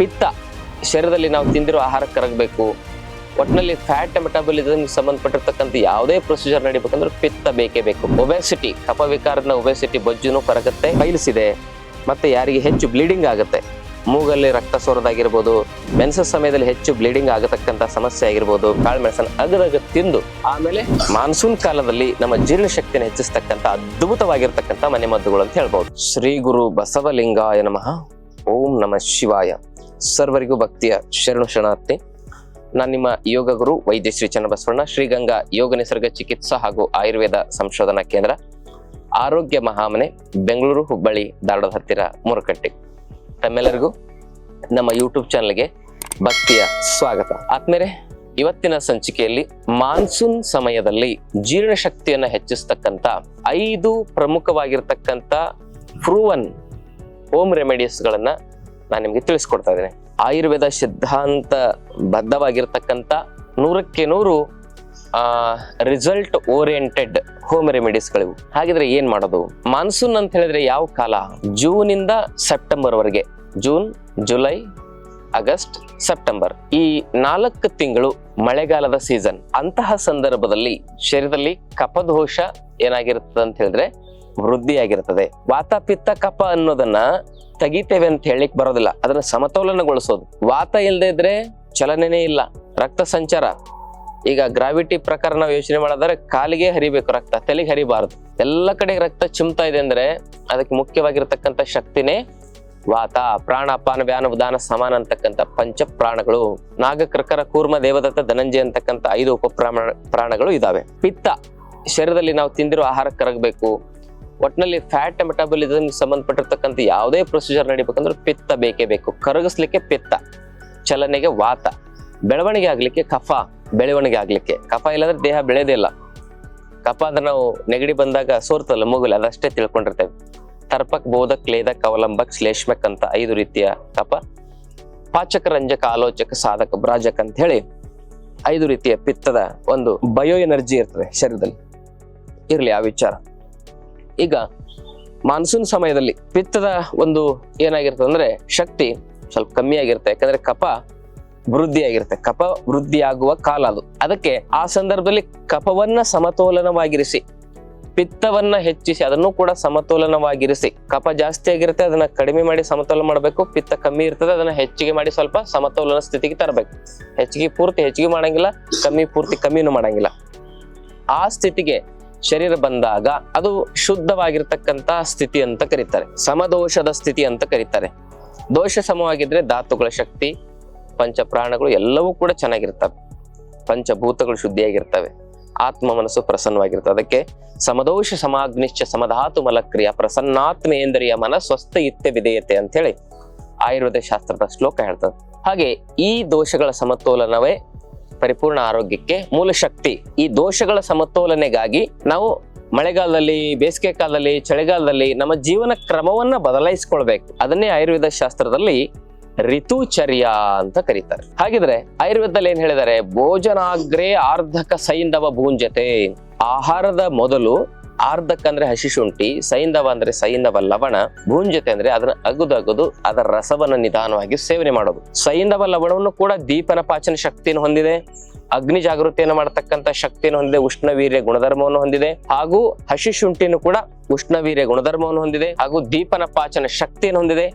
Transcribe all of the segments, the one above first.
ಪಿತ್ತ ಶರೀರದಲ್ಲಿ ನಾವು ತಿಂದಿರೋ ಆಹಾರ ಕರಗಬೇಕು. ಒಟ್ಟಿನಲ್ಲಿ ಫ್ಯಾಟ್ ಮೆಟಾಬಲಿಸಮ್ ಸಂಬಂಧಪಟ್ಟಿರ್ತಕ್ಕಂಥ ಯಾವುದೇ ಪ್ರೊಸೀಜರ್ ನಡಿಬೇಕಂದ್ರೆ ಪಿತ್ತ ಬೇಕೇ ಬೇಕು. ಒಬೆಸಿಟಿ, ಕಫವಿಕಾರದ ಒಬೆಸಿಟಿ, ಬೊಜ್ಜುನು ಕರಗುತ್ತೆ. ಪೈಲ್ಸ್ ಇದೆ, ಮತ್ತೆ ಯಾರಿಗೆ ಹೆಚ್ಚು ಬ್ಲೀಡಿಂಗ್ ಆಗುತ್ತೆ, ಮೂಗಲ್ಲಿ ರಕ್ತ ಸೋರೋದಾಗಿರ್ಬೋದು, ಮೆನ್ಸಸ್ ಸಮಯದಲ್ಲಿ ಹೆಚ್ಚು ಬ್ಲೀಡಿಂಗ್ ಆಗತಕ್ಕಂತ ಸಮಸ್ಯೆ ಆಗಿರ್ಬೋದು, ಕಾಳುಮೆಣಸನ್ನು ಅಗದಗ ತಿಂದು ಆಮೇಲೆ ಮಾನ್ಸೂನ್ ಕಾಲದಲ್ಲಿ ನಮ್ಮ ಜೀರ್ಣ ಶಕ್ತಿಯನ್ನು ಹೆಚ್ಚಿಸ್ತಕ್ಕಂಥ ಅದ್ಭುತವಾಗಿರ್ತಕ್ಕಂಥ ಮನೆಮದ್ದುಗಳು ಅಂತ ಹೇಳ್ಬಹುದು. ಶ್ರೀ ಗುರು ಬಸವಲಿಂಗಾಯ ನಮಃ. ಓಂ ನಮಃ ಶಿವಾಯ. ಸರ್ವರಿಗೂ ಭಕ್ತಿಯ ಶರಣು ಶರಣಾರ್ಥಿ. ನಾನು ನಿಮ್ಮ ಯೋಗ ಗುರು ವೈದ್ಯ ಶ್ರೀ ಚನ್ನಬಸವಣ್ಣ, ಶ್ರೀಗಂಗಾ ಯೋಗ ನಿಸರ್ಗ ಚಿಕಿತ್ಸಾ ಹಾಗೂ ಆಯುರ್ವೇದ ಸಂಶೋಧನಾ ಕೇಂದ್ರ, ಆರೋಗ್ಯ ಮಹಾಮನೆ, ಬೆಂಗಳೂರು, ಹುಬ್ಬಳ್ಳಿ, ಧಾರವಾಡದ ಹತ್ತಿರ ಮೂರಕಟ್ಟೆ. ತಮ್ಮೆಲ್ಲರಿಗೂ ನಮ್ಮ ಯೂಟ್ಯೂಬ್ ಚಾನಲ್ಗೆ ಭಕ್ತಿಯ ಸ್ವಾಗತ. ಆದ್ಮೇಲೆ ಇವತ್ತಿನ ಸಂಚಿಕೆಯಲ್ಲಿ ಮಾನ್ಸೂನ್ ಸಮಯದಲ್ಲಿ ಜೀರ್ಣ ಶಕ್ತಿಯನ್ನ ಹೆಚ್ಚಿಸ್ತಕ್ಕಂಥ 5 ಪ್ರಮುಖವಾಗಿರ್ತಕ್ಕಂಥ ಪ್ರೂವನ್ ಹೋಮ್ ರೆಮಿಡೀಸ್ ಗಳನ್ನ ನಾನು ನಿಮ್ಗೆ ತಿಳಿಸ್ಕೊಡ್ತಾ ಇದ್ದೇನೆ. ಆಯುರ್ವೇದ ಸಿದ್ಧಾಂತ ಬದ್ಧವಾಗಿರ್ತಕ್ಕಂಥ 100ಕ್ಕೆ 100 ರಿಸಲ್ಟ್ ಓರಿಯೆಂಟೆಡ್ ಹೋಮ್ ರೆಮಿಡೀಸ್ ಗಳಿವು. ಹಾಗಿದ್ರೆ ಏನ್ ಮಾಡೋದು? ಮಾನ್ಸೂನ್ ಅಂತ ಹೇಳಿದ್ರೆ ಯಾವ ಕಾಲ? ಜೂನ್ ಇಂದ ಸೆಪ್ಟೆಂಬರ್ ವರೆಗೆ. ಜೂನ್, ಜುಲೈ, ಆಗಸ್ಟ್, ಸೆಪ್ಟೆಂಬರ್, ಈ 4 ತಿಂಗಳು ಮಳೆಗಾಲದ ಸೀಸನ್. ಅಂತಹ ಸಂದರ್ಭದಲ್ಲಿ ಶರೀರದಲ್ಲಿ ಕಫದೋಷ ಏನಾಗಿರ್ತದೆ ಅಂತ ಹೇಳಿದ್ರೆ ವೃದ್ಧಿಯಾಗಿರ್ತದೆ. ವಾತ ಪಿತ್ತ ಕಫ ಅನ್ನೋದನ್ನ ತೆಗಿತೇವೆ ಅಂತ ಹೇಳಿಕ್ ಬರೋದಿಲ್ಲ, ಅದನ್ನ ಸಮತೋಲನಗೊಳಿಸೋದು. ವಾತ ಇಲ್ಲದೆ ಇದ್ರೆ ಚಲನೆನೇ ಇಲ್ಲ, ರಕ್ತ ಸಂಚಾರ. ಈಗ ಗ್ರಾವಿಟಿ ಪ್ರಕಾರ ನಾವು ಯೋಚನೆ ಮಾಡಿದ್ರೆ ಕಾಲಿಗೆ ಹರಿಬೇಕು ರಕ್ತ, ತಲೆಗೆ ಹರಿಬಾರದು. ಎಲ್ಲ ಕಡೆ ರಕ್ತ ಚಿಮ್ತಾ ಇದೆ ಅಂದ್ರೆ ಅದಕ್ಕೆ ಮುಖ್ಯವಾಗಿರ್ತಕ್ಕಂಥ ಶಕ್ತಿನೇ ವಾತ. ಪ್ರಾಣ, ಅಪಾನ, ವ್ಯಾನ, ಉದಾನ, ಸಮಾನ ಅಂತಕ್ಕಂಥ ಪಂಚ ಪ್ರಾಣಗಳು. ನಾಗ, ಕೃಕರ, ಕೂರ್ಮ, ದೇವದತ್ತ, ಧನಂಜಯ ಅಂತಕ್ಕಂಥ 5 ಪ್ರಾಣಗಳು ಇದಾವೆ. ಪಿತ್ತ ಶರೀರದಲ್ಲಿ ನಾವು ತಿಂದಿರೋ ಆಹಾರ ಕರಗಬೇಕು. ಒಟ್ಟಿನಲ್ಲಿ ಫ್ಯಾಟ್ ಮೆಟಾಬಲಿಸಮ್ ಸಂಬಂಧಪಟ್ಟಿರ್ತಕ್ಕಂಥ ಯಾವುದೇ ಪ್ರೊಸೀಜರ್ ನಡಿಬೇಕಂದ್ರೆ ಪಿತ್ತ ಬೇಕೇ ಬೇಕು. ಕರಗಿಸ್ಲಿಕ್ಕೆ ಪಿತ್ತ, ಚಲನೆಗೆ ವಾತ, ಬೆಳವಣಿಗೆ ಆಗ್ಲಿಕ್ಕೆ ಕಫ, ಬೆಳವಣಿಗೆ ಆಗ್ಲಿಕ್ಕೆ ಕಫ ಇಲ್ಲಾಂದ್ರೆ ದೇಹ ಬೆಳೆದೇ ಇಲ್ಲ. ಕಫ ಅಂದ್ರೆ ನಾವು ನೆಗಡಿ ಬಂದಾಗ ಸೋರ್ತಲ್ಲ ಮೂಗಲ್, ಅದಷ್ಟೇ ತಿಳ್ಕೊಂಡಿರ್ತೇವೆ. ತರ್ಪಕ್, ಬೋಧಕ್, ಲೇದಕ್, ಅವಲಂಬಕ್, ಶ್ಲೇಷ್ಮಕ್ ಅಂತ 5 ರೀತಿಯ ಕಫ. ಪಾಚಕ, ರಂಜಕ, ಆಲೋಚಕ, ಸಾಧಕ, ಬ್ರಾಜಕ ಅಂತ ಹೇಳಿ 5 ರೀತಿಯ ಪಿತ್ತದ ಒಂದು ಬಯೋ ಎನರ್ಜಿ ಇರ್ತದೆ ಶರೀರದಲ್ಲಿ. ಇರ್ಲಿ ಆ ವಿಚಾರ. ಈಗ ಮಾನ್ಸೂನ್ ಸಮಯದಲ್ಲಿ ಪಿತ್ತದ ಒಂದು ಏನಾಗಿರ್ತದೆ ಅಂದ್ರೆ ಶಕ್ತಿ ಸ್ವಲ್ಪ ಕಮ್ಮಿ ಆಗಿರುತ್ತೆ. ಯಾಕಂದ್ರೆ ಕಫ ವೃದ್ಧಿಯಾಗಿರುತ್ತೆ. ಕಫ ವೃದ್ಧಿಯಾಗುವ ಕಾಲ ಅದು. ಅದಕ್ಕೆ ಆ ಸಂದರ್ಭದಲ್ಲಿ ಕಫವನ್ನ ಸಮತೋಲನವಾಗಿರಿಸಿ, ಪಿತ್ತವನ್ನ ಹೆಚ್ಚಿಸಿ ಅದನ್ನು ಕೂಡ ಸಮತೋಲನವಾಗಿರಿಸಿ. ಕಫ ಜಾಸ್ತಿ ಆಗಿರುತ್ತೆ, ಅದನ್ನ ಕಡಿಮೆ ಮಾಡಿ ಸಮತೋಲನ ಮಾಡಬೇಕು. ಪಿತ್ತ ಕಮ್ಮಿ ಇರ್ತದೆ, ಅದನ್ನ ಹೆಚ್ಚಿಗೆ ಮಾಡಿ ಸ್ವಲ್ಪ ಸಮತೋಲನ ಸ್ಥಿತಿಗೆ ತರಬೇಕು. ಪೂರ್ತಿ ಹೆಚ್ಚಿಗೆ ಮಾಡಂಗಿಲ್ಲ, ಪೂರ್ತಿ ಕಮ್ಮಿನೂ ಮಾಡಂಗಿಲ್ಲ. ಆ ಸ್ಥಿತಿಗೆ ಶರೀರ ಬಂದಾಗ ಅದು ಶುದ್ಧವಾಗಿರ್ತಕ್ಕಂಥ ಸ್ಥಿತಿ ಅಂತ ಕರೀತಾರೆ. ಸಮದೋಷದ ಸ್ಥಿತಿ ಅಂತ ಕರೀತಾರೆ. ದೋಷ ಸಮವಾಗಿದ್ರೆ ಧಾತುಗಳ ಶಕ್ತಿ, ಪಂಚ ಪ್ರಾಣಗಳು ಎಲ್ಲವೂ ಕೂಡ ಚೆನ್ನಾಗಿರ್ತವೆ. ಪಂಚಭೂತಗಳು ಶುದ್ಧಿಯಾಗಿರ್ತವೆ. ಆತ್ಮ ಮನಸ್ಸು ಪ್ರಸನ್ನವಾಗಿರ್ತವೆ. ಅದಕ್ಕೆ ಸಮದೋಷ ಸಮಾಗ್ನಿಶ್ಚ ಸಮಧಾತು ಮಲಕ್ರಿಯ ಪ್ರಸನ್ನಾತ್ಮೇಂದ್ರಿಯ ಮನ ಸ್ವಸ್ಥ ಇತ್ಯ ವಿಧೇಯತೆ ಅಂತ ಹೇಳಿ ಆಯುರ್ವೇದ ಶಾಸ್ತ್ರದ ಶ್ಲೋಕ ಹೇಳ್ತದೆ. ಹಾಗೆ ಈ ದೋಷಗಳ ಸಮತೋಲನವೇ ಪರಿಪೂರ್ಣ ಆರೋಗ್ಯಕ್ಕೆ ಮೂಲ ಶಕ್ತಿ. ಈ ದೋಷಗಳ ಸಮತೋಲನೆಗಾಗಿ ನಾವು ಮಳೆಗಾಲದಲ್ಲಿ, ಬೇಸಿಗೆ ಕಾಲದಲ್ಲಿ, ಚಳಿಗಾಲದಲ್ಲಿ ನಮ್ಮ ಜೀವನ ಕ್ರಮವನ್ನ ಬದಲಾಯಿಸ್ಕೊಳ್ಬೇಕು. ಅದನ್ನೇ ಆಯುರ್ವೇದ ಶಾಸ್ತ್ರದಲ್ಲಿ ಋತುಚರ್ಯ ಅಂತ ಕರೀತಾರೆ. ಹಾಗಿದ್ರೆ ಆಯುರ್ವೇದದಲ್ಲಿ ಏನ್ ಹೇಳಿದ್ದಾರೆ? ಭೋಜನಾಗ್ರೇ ಆರ್ಧಕ ಸೈಂಧವ ಭೂಂಜತೆ. ಆಹಾರದ ಮೊದಲು ಆರ್ಧಕ ಅಂದ್ರೆ ಹಸಿ ಶುಂಠಿ, ಸೈಂಧವ ಅಂದ್ರೆ ಸೈಂಧವ ಲವಣ, ಭೂಂಜತೆ ಅಂದ್ರೆ ಅದನ್ನ ಅಗುದು ಅದರ ರಸವನ್ನ ನಿಧಾನವಾಗಿ ಸೇವನೆ ಮಾಡೋದು. ಸೈಂಧವ ಲವಣವನ್ನು ಕೂಡ ದೀಪನ ಪಾಚನ ಶಕ್ತಿಯನ್ನು ಹೊಂದಿದೆ, ಅಗ್ನಿ ಜಾಗೃತಿಯನ್ನು ಮಾಡತಕ್ಕಂತ ಶಕ್ತಿಯನ್ನು ಹೊಂದಿದೆ, ಉಷ್ಣವೀರ್ಯ ಗುಣಧರ್ಮವನ್ನು ಹೊಂದಿದೆ. ಹಾಗೂ ಹಸಿ ಶುಂಠಿಯನ್ನು ಕೂಡ ಉಷ್ಣವೀರ್ಯ ಗುಣಧರ್ಮವನ್ನು ಹೊಂದಿದೆ, ಹಾಗೂ ದೀಪನ ಪಾಚನ ಶಕ್ತಿಯನ್ನು ಹೊಂದಿದೆ.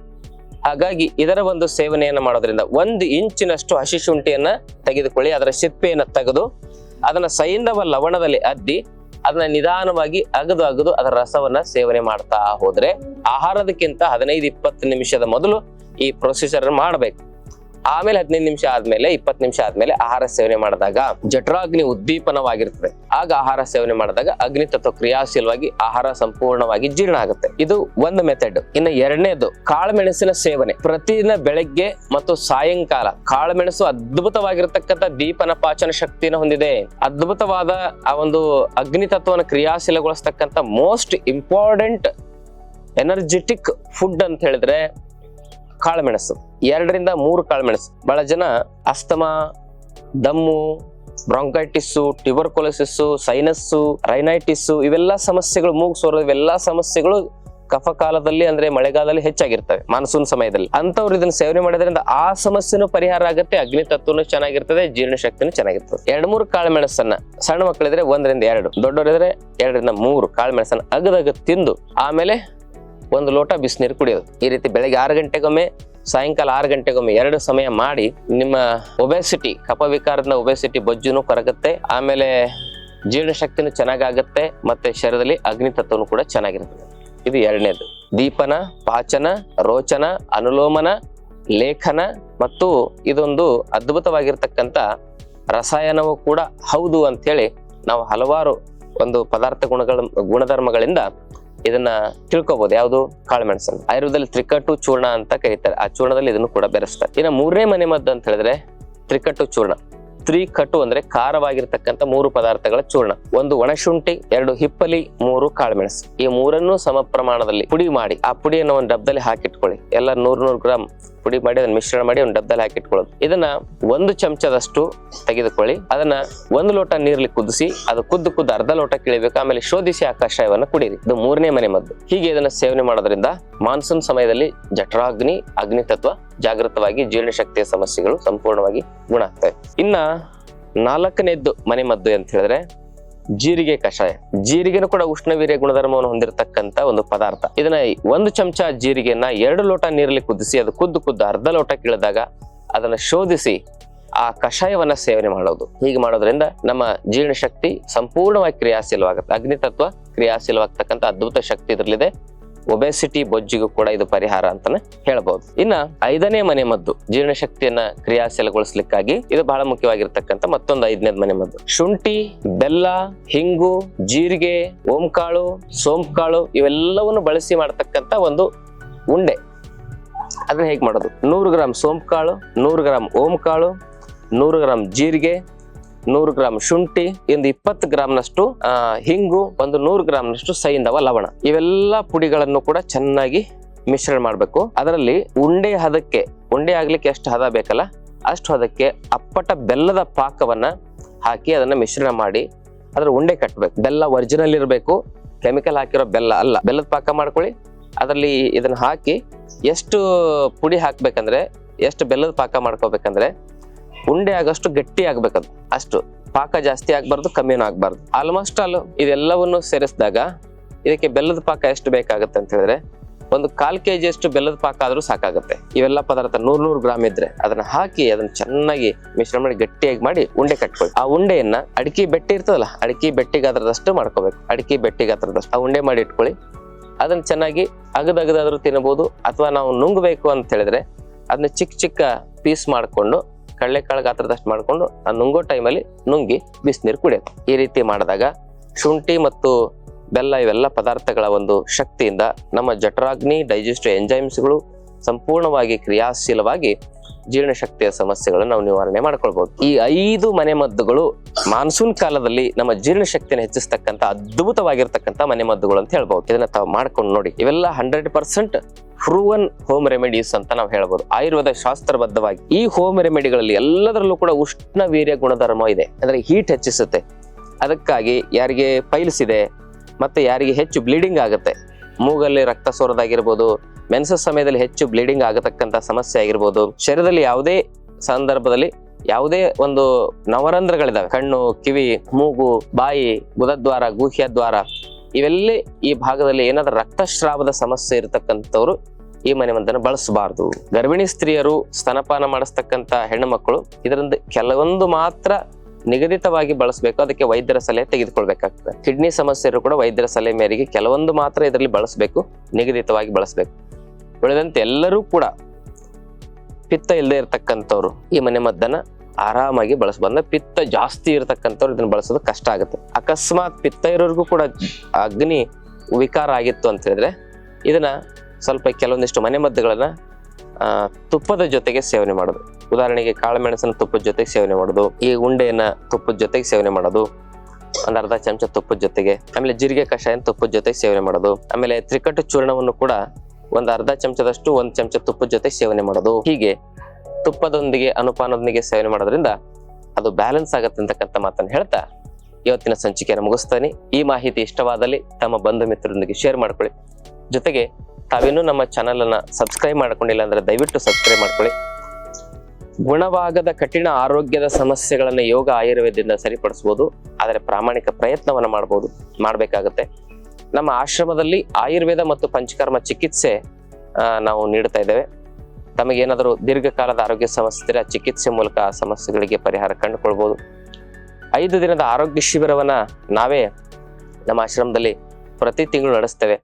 ಹಾಗಾಗಿ ಇದರ ಒಂದು ಸೇವನೆಯನ್ನ ಮಾಡೋದ್ರಿಂದ 1 ಇಂಚಿನಷ್ಟು ಹಸಿ ಶುಂಠಿಯನ್ನ ತೆಗೆದುಕೊಳ್ಳಿ, ಅದರ ಸಿಪ್ಪೆಯನ್ನ ತೆಗೆದು ಅದನ್ನ ಸೈಂಧವ ಲವಣದಲ್ಲಿ ಅದ್ದಿ ಅದನ್ನ ನಿಧಾನವಾಗಿ ಅಗದು ಅದರ ರಸವನ್ನ ಸೇವನೆ ಮಾಡ್ತಾ ಹೋದ್ರೆ ಆಹಾರದಕ್ಕಿಂತ 15-20 ನಿಮಿಷದ ಮೊದಲು ಈ ಪ್ರೊಸೀಜರ್ ಮಾಡಬೇಕು. ಆಮೇಲೆ 15 ನಿಮಿಷ ಆದ್ಮೇಲೆ, 20 ನಿಮಿಷ ಆದ್ಮೇಲೆ ಆಹಾರ ಸೇವನೆ ಮಾಡಿದಾಗ ಜಠರಾಗ್ನಿ ಉದ್ದೀಪನವಾಗಿರ್ತದೆ. ಆಗ ಆಹಾರ ಸೇವನೆ ಮಾಡಿದಾಗ ಅಗ್ನಿ ತತ್ವ ಕ್ರಿಯಾಶೀಲವಾಗಿ ಆಹಾರ ಸಂಪೂರ್ಣವಾಗಿ ಜೀರ್ಣ ಆಗುತ್ತೆ. ಇದು ಒಂದು ಮೆಥಡ್. ಇನ್ನು ಎರಡನೇದು ಕಾಳುಮೆಣಸಿನ ಸೇವನೆ. ಪ್ರತಿದಿನ ಬೆಳಗ್ಗೆ ಮತ್ತು ಸಾಯಂಕಾಲ ಕಾಳುಮೆಣಸು ಅದ್ಭುತವಾಗಿರ್ತಕ್ಕಂಥ ದೀಪನ ಪಾಚನ ಶಕ್ತಿಯನ್ನು ಹೊಂದಿದೆ. ಅದ್ಭುತವಾದ ಆ ಒಂದು ಅಗ್ನಿ ತತ್ವವನ್ನು ಕ್ರಿಯಾಶೀಲಗೊಳಿಸ್ತಕ್ಕಂಥ ಮೋಸ್ಟ್ ಇಂಪಾರ್ಟೆಂಟ್ ಎನರ್ಜೆಟಿಕ್ ಫುಡ್ ಅಂತ ಹೇಳಿದ್ರೆ ಕಾಳುಮೆಣಸು. 2ರಿಂದ 3 ಕಾಳುಮೆಣಸು. ಬಹಳ ಜನ ಅಸ್ತಮಾ, ದಮ್ಮು, ಬ್ರಾಂಕೈಟಿಸ್ಸು, ಟ್ಯೂಬರ್ಕುಲೋಸಿಸ್ಸು, ಸೈನಸ್ಸು, ರೈನೈಟಿಸ್ಸು, ಇವೆಲ್ಲ ಸಮಸ್ಯೆಗಳು, ಮೂಗು ಸೋರೋದು, ಇವೆಲ್ಲ ಸಮಸ್ಯೆಗಳು ಕಫ ಕಾಲದಲ್ಲಿ ಅಂದ್ರೆ ಮಳೆಗಾಲದಲ್ಲಿ ಹೆಚ್ಚಾಗಿರ್ತವೆ, ಮಾನ್ಸೂನ್ ಸಮಯದಲ್ಲಿ. ಅಂತವ್ರು ಇದನ್ನ ಸೇವನೆ ಮಾಡೋದ್ರಿಂದ ಆ ಸಮಸ್ಯೆನೂ ಪರಿಹಾರ ಆಗುತ್ತೆ, ಅಗ್ನಿ ತತ್ವನು ಚೆನ್ನಾಗಿರ್ತದೆ, ಜೀರ್ಣಶಕ್ತಿನೂ ಚೆನ್ನಾಗಿರ್ತದೆ. 2-3 ಕಾಳು ಮೆಣಸನ್ನ, ಸಣ್ಣ ಮಕ್ಕಳಿದ್ರೆ 1-2, ದೊಡ್ಡವರಿದ್ರೆ 2-3 ಕಾಳು ಮೆಣಸನ್ನ ಅಗದಗ ತಿಂದು ಆಮೇಲೆ 1 ಲೋಟ ಬಿಸಿನೀರು ಕುಡಿಯೋದು. ಈ ರೀತಿ ಬೆಳಗ್ಗೆ 6 ಗಂಟೆಗೊಮ್ಮೆ, ಸಾಯಂಕಾಲ 6 ಗಂಟೆಗೊಮ್ಮೆ 2 ಸಮಯ ಮಾಡಿ ನಿಮ್ಮ ಒಬೆಸಿಟಿ, ಕಫವಿಕಾರದ ಒಬೆಸಿಟಿ ಬೊಜ್ಜುನು ಕರಗುತ್ತೆ, ಆಮೇಲೆ ಜೀರ್ಣಶಕ್ತಿನೂ ಚೆನ್ನಾಗಾಗತ್ತೆ, ಮತ್ತೆ ಶರೀರದಲ್ಲಿ ಅಗ್ನಿ ತತ್ವನು ಕೂಡ ಚೆನ್ನಾಗಿರ್ತದೆ. ಇದು 2ನೇದು. ದೀಪನ, ಪಾಚನ, ರೋಚನ, ಅನುಲೋಮನ, ಲೇಖನ ಮತ್ತು ಇದೊಂದು ಅದ್ಭುತವಾಗಿರ್ತಕ್ಕಂಥ ರಸಾಯನವೂ ಕೂಡ ಹೌದು ಅಂತ ಹೇಳಿ ನಾವು ಹಲವಾರು ಒಂದು ಪದಾರ್ಥ ಗುಣಧರ್ಮಗಳಿಂದ ಇದನ್ನ ತಿಳ್ಕೊಬಹುದು. ಯಾವುದು? ಕಾಳುಮೆಣಸನ್ನು. ಆಯುರ್ವೇದದಲ್ಲಿ ತ್ರಿಕಟು ಚೂರ್ಣ ಅಂತ ಕರೀತಾರೆ. ಆ ಚೂರ್ಣದಲ್ಲಿ ಇದನ್ನು ಕೂಡ ಬೆರೆಸ್ತಾರೆ. ಇನ್ನು 3ನೇ ಮನೆ ಮದ್ದು ಅಂತ ಹೇಳಿದ್ರೆ ತ್ರಿಕಟು ಚೂರ್ಣ. ತ್ರಿಕಟು ಅಂದ್ರೆ ಖಾರವಾಗಿರ್ತಕ್ಕಂಥ 3 ಪದಾರ್ಥಗಳ ಚೂರ್ಣ. 1 ಒಣಶುಂಠಿ, 2 ಹಿಪ್ಪಲಿ, 3 ಕಾಳುಮೆಣಸು. ಈ 3ನ್ನು ಸಮ ಪ್ರಮಾಣದಲ್ಲಿ ಪುಡಿ ಮಾಡಿ ಆ ಪುಡಿಯನ್ನು ಒಂದು ಡಬ್ಬದಲ್ಲಿ ಹಾಕಿಟ್ಕೊಳ್ಳಿ. ಎಲ್ಲ 100 ಗ್ರಾಮ್ ಪುಡಿ ಮಾಡಿ ಅದನ್ನ ಮಿಶ್ರಣ ಮಾಡಿ ಒಂದು ಡಬ್ಬದಲ್ಲಿ ಹಾಕಿಟ್ಕೊಳ್ಳೋದು. ಇದನ್ನ 1 ಚಮಚದಷ್ಟು ತೆಗೆದುಕೊಳ್ಳಿ. ಅದನ್ನ 1 ಲೋಟ ನೀರಲ್ಲಿ ಕುದಿಸಿ, ಅದು ಕುದ್ದು ಅರ್ಧ ಲೋಟ ಕಿಳಿಬೇಕು. ಆಮೇಲೆ ಶೋಧಿಸಿ ಆ ಕಷಾಯವನ್ನು ಕುಡೀರಿ. ಇದು 3ನೇ ಮನೆ ಮದ್ದು. ಹೀಗೆ ಇದನ್ನ ಸೇವನೆ ಮಾಡೋದ್ರಿಂದ ಮಾನ್ಸೂನ್ ಸಮಯದಲ್ಲಿ ಜಠರಾಗ್ನಿ, ಅಗ್ನಿ ತತ್ವ ಜಾಗೃತವಾಗಿ ಜೀರ್ಣಶಕ್ತಿಯ ಸಮಸ್ಯೆಗಳು ಸಂಪೂರ್ಣವಾಗಿ ಗುಣ ಆಗ್ತವೆ. ಇನ್ನ 4ನೇದ್ದು ಮನೆ ಮದ್ದು ಅಂತ ಹೇಳಿದ್ರೆ ಜೀರಿಗೆ ಕಷಾಯ. ಜೀರಿಗೆನೂ ಕೂಡ ಉಷ್ಣವೀರ್ಯ ಗುಣಧರ್ಮವನ್ನು ಹೊಂದಿರತಕ್ಕಂತ ಒಂದು ಪದಾರ್ಥ. ಇದನ್ನ 1 ಚಮಚ ಜೀರಿಗೆಯನ್ನ 2 ಲೋಟ ನೀರಲ್ಲಿ ಕುದಿಸಿ, ಅದು ಕುದ್ದು ಅರ್ಧ ಲೋಟ ಕಿಳಿದಾಗ ಅದನ್ನ ಶೋಧಿಸಿ ಆ ಕಷಾಯವನ್ನ ಸೇವನೆ ಮಾಡೋದು. ಹೀಗೆ ಮಾಡೋದ್ರಿಂದ ನಮ್ಮ ಜೀರ್ಣಶಕ್ತಿ ಸಂಪೂರ್ಣವಾಗಿ ಕ್ರಿಯಾಶೀಲವಾಗುತ್ತೆ. ಅಗ್ನಿ ತತ್ವ ಕ್ರಿಯಾಶೀಲವಾಗ್ತಕ್ಕಂಥ ಅದ್ಭುತ ಶಕ್ತಿ ಇದರಲ್ಲಿದೆ. ಒಬೆಸಿಟಿ ಬೊಜ್ಜಿಗೂ ಕೂಡ ಇದು ಪರಿಹಾರ ಅಂತಾನೆ ಹೇಳ್ಬಹುದು. ಇನ್ನ 5ನೇ ಮನೆ ಮದ್ದು ಜೀರ್ಣಶಕ್ತಿಯನ್ನ ಕ್ರಿಯಾಶೀಲಗೊಳಿಸ್ಲಿಕ್ಕಾಗಿ ಇದು ಬಹಳ ಮುಖ್ಯವಾಗಿರ್ತಕ್ಕಂಥ ಮತ್ತೊಂದು 5ನೇದು ಮನೆ ಮದ್ದು. ಶುಂಠಿ, ಬೆಲ್ಲ, ಹಿಂಗು, ಜೀರಿಗೆ, ಓಂಕಾಳು, ಸೋಂಪುಕಾಳು ಇವೆಲ್ಲವನ್ನು ಬಳಸಿ ಮಾಡತಕ್ಕಂತ ಒಂದು ಉಂಡೆ. ಅದನ್ನ ಹೇಗೆ ಮಾಡೋದು? 100 ಗ್ರಾಮ್ ಸೋಂಪುಕಾಳು, 100 ಗ್ರಾಮ್ ಓಂಕಾಳು, 100 ಗ್ರಾಮ್ ಜೀರಿಗೆ, 100 ಗ್ರಾಮ್ ಶುಂಠಿ, 20 ಗ್ರಾಮ್ನಷ್ಟು ಹಿಂಗು, 100 ಗ್ರಾಮ್ನಷ್ಟು ಸೈಂಧವ ಲವಣ, ಇವೆಲ್ಲ ಪುಡಿಗಳನ್ನು ಕೂಡ ಚೆನ್ನಾಗಿ ಮಿಶ್ರಣ ಮಾಡಬೇಕು. ಅದರಲ್ಲಿ ಉಂಡೆ ಹದಕ್ಕೆ, ಉಂಡೆ ಆಗ್ಲಿಕ್ಕೆ ಎಷ್ಟು ಹದ ಬೇಕಲ್ಲ ಅಷ್ಟು ಹದಕ್ಕೆ ಅಪ್ಪಟ ಬೆಲ್ಲದ ಪಾಕವನ್ನ ಹಾಕಿ ಅದನ್ನ ಮಿಶ್ರಣ ಮಾಡಿ ಅದ್ರ ಉಂಡೆ ಕಟ್ಟಬೇಕು. ಬೆಲ್ಲ ಒರಿಜಿನಲ್ ಇರಬೇಕು, ಕೆಮಿಕಲ್ ಹಾಕಿರೋ ಬೆಲ್ಲ ಅಲ್ಲ. ಬೆಲ್ಲದ ಪಾಕ ಮಾಡ್ಕೊಳ್ಳಿ. ಅದರಲ್ಲಿ ಇದನ್ನ ಹಾಕಿ ಎಷ್ಟು ಪುಡಿ ಹಾಕ್ಬೇಕಂದ್ರೆ, ಎಷ್ಟು ಬೆಲ್ಲದ ಪಾಕ ಮಾಡ್ಕೋಬೇಕಂದ್ರೆ ಉಂಡೆ ಆಗಷ್ಟು ಗಟ್ಟಿ ಆಗ್ಬೇಕದು. ಅಷ್ಟು ಪಾಕ ಜಾಸ್ತಿ ಆಗ್ಬಾರ್ದು, ಕಮ್ಮಿನೂ ಆಗ್ಬಾರ್ದು. ಆಲ್ಮೋಸ್ಟ್ ಆಲ್ ಇದೆಲ್ಲವನ್ನು ಸೇರಿಸಿದಾಗ ಇದಕ್ಕೆ ಬೆಲ್ಲದ ಪಾಕ ಎಷ್ಟು ಬೇಕಾಗುತ್ತೆ ಅಂತ ಹೇಳಿದ್ರೆ 1/4 kg ಅಷ್ಟು ಬೆಲ್ಲದ ಪಾಕ ಆದ್ರೂ ಸಾಕಾಗುತ್ತೆ. ಇವೆಲ್ಲ ಪದಾರ್ಥ 100 ಗ್ರಾಮ್ ಇದ್ರೆ ಅದನ್ನ ಹಾಕಿ ಅದನ್ನ ಚೆನ್ನಾಗಿ ಮಿಶ್ರಣ ಮಾಡಿ ಗಟ್ಟಿಯಾಗಿ ಮಾಡಿ ಉಂಡೆ ಕಟ್ಕೊಳ್ಳಿ. ಆ ಉಂಡೆಯನ್ನ ಅಡಿಕೆ ಬೆಟ್ಟಿ ಇರ್ತದಲ್ಲ, ಅಡಿಕೆ ಬೆಟ್ಟಿ ಗಾತ್ರದಷ್ಟು ಮಾಡ್ಕೋಬೇಕು. ಅಡಿಕೆ ಬೆಟ್ಟಿ ಗಾತ್ರದಷ್ಟು ಆ ಉಂಡೆ ಮಾಡಿ ಇಟ್ಕೊಳ್ಳಿ. ಅದನ್ನ ಚೆನ್ನಾಗಿ ಅಗದಾದ್ರೂ ತಿನ್ನಬಹುದು, ಅಥವಾ ನಾವು ನುಂಗಬೇಕು ಅಂತ ಹೇಳಿದ್ರೆ ಅದನ್ನ ಚಿಕ್ಕ ಪೀಸ್ ಮಾಡ್ಕೊಂಡು ಕಡಲೆಕಾಳು ಗಾತ್ರದಷ್ಟು ಮಾಡ್ಕೊಂಡು ಆ ನುಂಗೋ ಟೈಮಲ್ಲಿ ನುಂಗಿ ಬಿಸಿನೀರು ಕುಡಿಯೋದು. ಈ ರೀತಿ ಮಾಡಿದಾಗ ಶುಂಠಿ ಮತ್ತು ಬೆಲ್ಲ ಇವೆಲ್ಲ ಪದಾರ್ಥಗಳ ಒಂದು ಶಕ್ತಿಯಿಂದ ನಮ್ಮ ಜಠರಾಗ್ನಿ, ಡೈಜೆಸ್ಟಿವ್ ಎಂಜೈಮ್ಸ್ಗಳು ಸಂಪೂರ್ಣವಾಗಿ ಕ್ರಿಯಾಶೀಲವಾಗಿ ಜೀರ್ಣಶಕ್ತಿಯ ಸಮಸ್ಯೆಗಳನ್ನು ನಾವು ನಿವಾರಣೆ ಮಾಡ್ಕೊಳ್ಬಹುದು. ಈ 5 ಮನೆ ಮದ್ದುಗಳು ಮಾನ್ಸೂನ್ ಕಾಲದಲ್ಲಿ ನಮ್ಮ ಜೀರ್ಣಶಕ್ತಿಯನ್ನು ಹೆಚ್ಚಿಸ್ತಕ್ಕಂಥ ಅದ್ಭುತವಾಗಿರ್ತಕ್ಕಂಥ ಮನೆ ಮದ್ದುಗಳು ಅಂತ ಹೇಳ್ಬಹುದು. ಇದನ್ನ ತಾವು ಮಾಡ್ಕೊಂಡು ನೋಡಿ. ಇವೆಲ್ಲ 100% ಪ್ರೂವನ್ ಹೋಮ್ ರೆಮಿಡೀಸ್ ಅಂತ ನಾವು ಹೇಳ್ಬೋದು. ಆಯುರ್ವೇದ ಶಾಸ್ತ್ರಬದ್ಧವಾಗಿ ಈ ಹೋಮ್ ರೆಮಿಡಿಗಳಲ್ಲಿ ಎಲ್ಲದರಲ್ಲೂ ಕೂಡ ಉಷ್ಣ ವೀರ್ಯ ಗುಣಧರ್ಮ ಇದೆ, ಅಂದ್ರೆ ಹೀಟ್ ಹೆಚ್ಚಿಸುತ್ತೆ. ಅದಕ್ಕಾಗಿ ಯಾರಿಗೆ ಪೈಲ್ಸ್ ಇದೆ ಮತ್ತೆ ಯಾರಿಗೆ ಹೆಚ್ಚು ಬ್ಲೀಡಿಂಗ್ ಆಗುತ್ತೆ, ಮೂಗಲ್ಲಿ ರಕ್ತ ಸೋರೋದಾಗಿರ್ಬೋದು, ಮೆನ್ಸಸ್ ಸಮಯದಲ್ಲಿ ಹೆಚ್ಚು ಬ್ಲೀಡಿಂಗ್ ಆಗತಕ್ಕಂತ ಸಮಸ್ಯೆ ಆಗಿರ್ಬೋದು, ಶರೀರದಲ್ಲಿ ಯಾವುದೇ ಸಂದರ್ಭದಲ್ಲಿ ಯಾವುದೇ ಒಂದು ನವರಂಧ್ರಗಳಿದಾವೆ, ಕಣ್ಣು, ಕಿವಿ, ಮೂಗು, ಬಾಯಿ, ಗುದದ್ವಾರ, ಗುಹ್ಯದ್ವಾರ, ಇವೆಲ್ಲೇ ಈ ಭಾಗದಲ್ಲಿ ಏನಾದ್ರೂ ರಕ್ತಸ್ರಾವದ ಸಮಸ್ಯೆ ಇರತಕ್ಕಂಥವ್ರು ಈ ಮನೆ ಮದ್ದನ್ನು ಬಳಸಬಾರ್ದು. ಗರ್ಭಿಣಿ ಸ್ತ್ರೀಯರು, ಸ್ತನಪಾನ ಮಾಡಿಸ್ತಕ್ಕಂಥ ಹೆಣ್ಣು ಮಕ್ಕಳು ಇದರಿಂದ ಕೆಲವೊಂದು ಮಾತ್ರ ನಿಗದಿತವಾಗಿ ಬಳಸಬೇಕು. ಅದಕ್ಕೆ ವೈದ್ಯರ ಸಲಹೆ ತೆಗೆದುಕೊಳ್ಬೇಕಾಗ್ತದೆ. ಕಿಡ್ನಿ ಸಮಸ್ಯೆಯರು ಕೂಡ ವೈದ್ಯರ ಸಲಹೆ ಮೇರೆಗೆ ಕೆಲವೊಂದು ಮಾತ್ರ ಇದರಲ್ಲಿ ಬಳಸಬೇಕು, ನಿಗದಿತವಾಗಿ ಬಳಸಬೇಕು. ಉಳಿದಂತೆ ಎಲ್ಲರೂ ಕೂಡ ಪಿತ್ತ ಇಲ್ಲದೆ ಇರತಕ್ಕಂಥವ್ರು ಈ ಮನೆ ಮದ್ದನ್ನ ಆರಾಮಾಗಿ ಬಳಸಬಂದ್ರೆ, ಪಿತ್ತ ಜಾಸ್ತಿ ಇರತಕ್ಕಂಥವ್ರು ಇದನ್ನ ಬಳಸೋದು ಕಷ್ಟ ಆಗುತ್ತೆ. ಅಕಸ್ಮಾತ್ ಪಿತ್ತ ಇರೋರ್ಗೂ ಕೂಡ ಅಗ್ನಿ ವಿಕಾರ ಆಗಿತ್ತು ಅಂತ ಹೇಳಿದ್ರೆ ಇದನ್ನ ಸ್ವಲ್ಪ ಕೆಲವೊಂದಿಷ್ಟು ಮನೆ ಮದ್ದುಗಳನ್ನ ತುಪ್ಪದ ಜೊತೆಗೆ ಸೇವನೆ ಮಾಡೋದು. ಉದಾಹರಣೆಗೆ ಕಾಳುಮೆಣಸನ್ನ ತುಪ್ಪದ ಜೊತೆಗೆ ಸೇವನೆ ಮಾಡೋದು, ಈ ಉಂಡೆಯನ್ನ ತುಪ್ಪದ ಜೊತೆಗೆ ಸೇವನೆ ಮಾಡೋದು, 1/2 ಚಮಚ ತುಪ್ಪದ ಜೊತೆಗೆ, ಆಮೇಲೆ ಜೀರಿಗೆ ಕಷಾಯ ತುಪ್ಪದ ಜೊತೆಗೆ ಸೇವನೆ ಮಾಡೋದು, ಆಮೇಲೆ ತ್ರಿಕಟು ಚೂರ್ಣವನ್ನು ಕೂಡ 1/2 ಚಮಚದಷ್ಟು 1 ಚಮಚ ತುಪ್ಪದ ಜೊತೆಗೆ ಸೇವನೆ ಮಾಡೋದು. ಹೀಗೆ ತುಪ್ಪದೊಂದಿಗೆ ಅನುಪಾನದೊಂದಿಗೆ ಸೇವನೆ ಮಾಡೋದ್ರಿಂದ ಅದು ಬ್ಯಾಲೆನ್ಸ್ ಆಗತ್ತೆ ಅಂತಕ್ಕಂಥ ಮಾತನ್ನು ಹೇಳ್ತಾ ಇವತ್ತಿನ ಸಂಚಿಕೆಯನ್ನು ಮುಗಿಸ್ತಾನೆ. ಈ ಮಾಹಿತಿ ಇಷ್ಟವಾದಲ್ಲಿ ತಮ್ಮ ಬಂಧು ಮಿತ್ರರೊಂದಿಗೆ ಶೇರ್ ಮಾಡ್ಕೊಳ್ಳಿ. ಜೊತೆಗೆ ತಾವಿನ್ನೂ ನಮ್ಮ ಚಾನಲ್ ಅನ್ನ ಸಬ್ಸ್ಕ್ರೈಬ್ ಮಾಡ್ಕೊಂಡಿಲ್ಲ ಅಂದ್ರೆ ದಯವಿಟ್ಟು ಸಬ್ಸ್ಕ್ರೈಬ್ ಮಾಡ್ಕೊಳ್ಳಿ. ಗುಣವಾಗದ ಕಠಿಣ ಆರೋಗ್ಯದ ಸಮಸ್ಯೆಗಳನ್ನ ಯೋಗ ಆಯುರ್ವೇದದಿಂದ ಸರಿಪಡಿಸಬಹುದು, ಆದರೆ ಪ್ರಾಮಾಣಿಕ ಪ್ರಯತ್ನವನ್ನ ಮಾಡಬೇಕಾಗುತ್ತೆ. ನಮ್ಮ ಆಶ್ರಮದಲ್ಲಿ ಆಯುರ್ವೇದ ಮತ್ತು ಪಂಚಕರ್ಮ ಚಿಕಿತ್ಸೆ ನಾವು ನೀಡ್ತಾ ಇದ್ದೇವೆ. ತಮಗೇನಾದರೂ ದೀರ್ಘಕಾಲದ ಆರೋಗ್ಯ ಸಮಸ್ಯೆ ಇದ್ದರೆ ಚಿಕಿತ್ಸೆ ಮೂಲಕ ಆ ಸಮಸ್ಯೆಗಳಿಗೆ ಪರಿಹಾರ ಕಂಡುಕೊಳ್ಬಹುದು. 5 ದಿನದ ಆರೋಗ್ಯ ಶಿಬಿರವನ್ನ ನಾವೇ ನಮ್ಮ ಆಶ್ರಮದಲ್ಲಿ ಪ್ರತಿ ತಿಂಗಳು ನಡೆಸ್ತೇವೆ.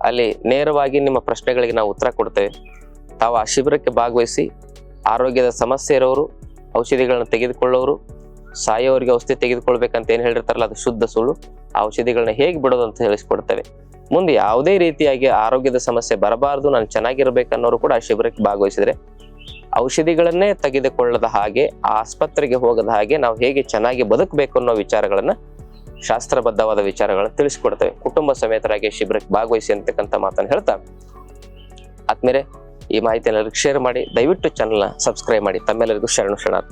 ಅಲ್ಲಿ ನೇರವಾಗಿ ನಿಮ್ಮ ಪ್ರಶ್ನೆಗಳಿಗೆ ನಾವು ಉತ್ತರ ಕೊಡ್ತೇವೆ. ತಾವು ಆ ಶಿಬಿರಕ್ಕೆ ಭಾಗವಹಿಸಿ ಆರೋಗ್ಯದ ಸಮಸ್ಯೆ ಇರೋರು, ಔಷಧಿಗಳನ್ನ ತೆಗೆದುಕೊಳ್ಳೋರು, ಸಾಯೋರಿಗೆ ಔಷಧಿ ತೆಗೆದುಕೊಳ್ಬೇಕಂತ ಏನು ಹೇಳಿರ್ತಾರಲ್ಲ ಅದು ಶುದ್ಧ ಸುಳ್ಳು. ಆ ಔಷಧಿಗಳನ್ನ ಹೇಗೆ ಬಿಡೋದು ಅಂತ ಹೇಳಿಸ್ಕೊಡ್ತೇವೆ. ಮುಂದೆ ಯಾವುದೇ ರೀತಿಯಾಗಿ ಆರೋಗ್ಯದ ಸಮಸ್ಯೆ ಬರಬಾರದು, ನಾನು ಚೆನ್ನಾಗಿರ್ಬೇಕನ್ನೋರು ಕೂಡ ಆ ಶಿಬಿರಕ್ಕೆ ಭಾಗವಹಿಸಿದ್ರೆ ಔಷಧಿಗಳನ್ನೇ ತೆಗೆದುಕೊಳ್ಳದ ಹಾಗೆ, ಆ ಆಸ್ಪತ್ರೆಗೆ ಹೋಗದ ಹಾಗೆ ನಾವು ಹೇಗೆ ಚೆನ್ನಾಗಿ ಬದುಕಬೇಕು ಅನ್ನೋ ವಿಚಾರಗಳನ್ನ, ಶಾಸ್ತ್ರಬದ್ಧವಾದ ವಿಚಾರಗಳನ್ನ ತಿಳಿಸ್ಕೊಡ್ತೇವೆ. ಕುಟುಂಬ ಸಮೇತರಾಗಿ ಶಿಬಿರಕ್ಕೆ ಭಾಗವಹಿಸಿ ಅಂತಕ್ಕಂಥ ಮಾತನ್ನು ಹೇಳ್ತಾ, ಆದ್ಮೇಲೆ ಈ ಮಾಹಿತಿಯನ್ನು ಶೇರ್ ಮಾಡಿ, ದಯವಿಟ್ಟು ಚಾನಲ್ನ ಸಬ್ಸ್ಕ್ರೈಬ್ ಮಾಡಿ. ತಮ್ಮೆಲ್ಲರಿಗೂ ಶರಣಾರ್ಥಿ.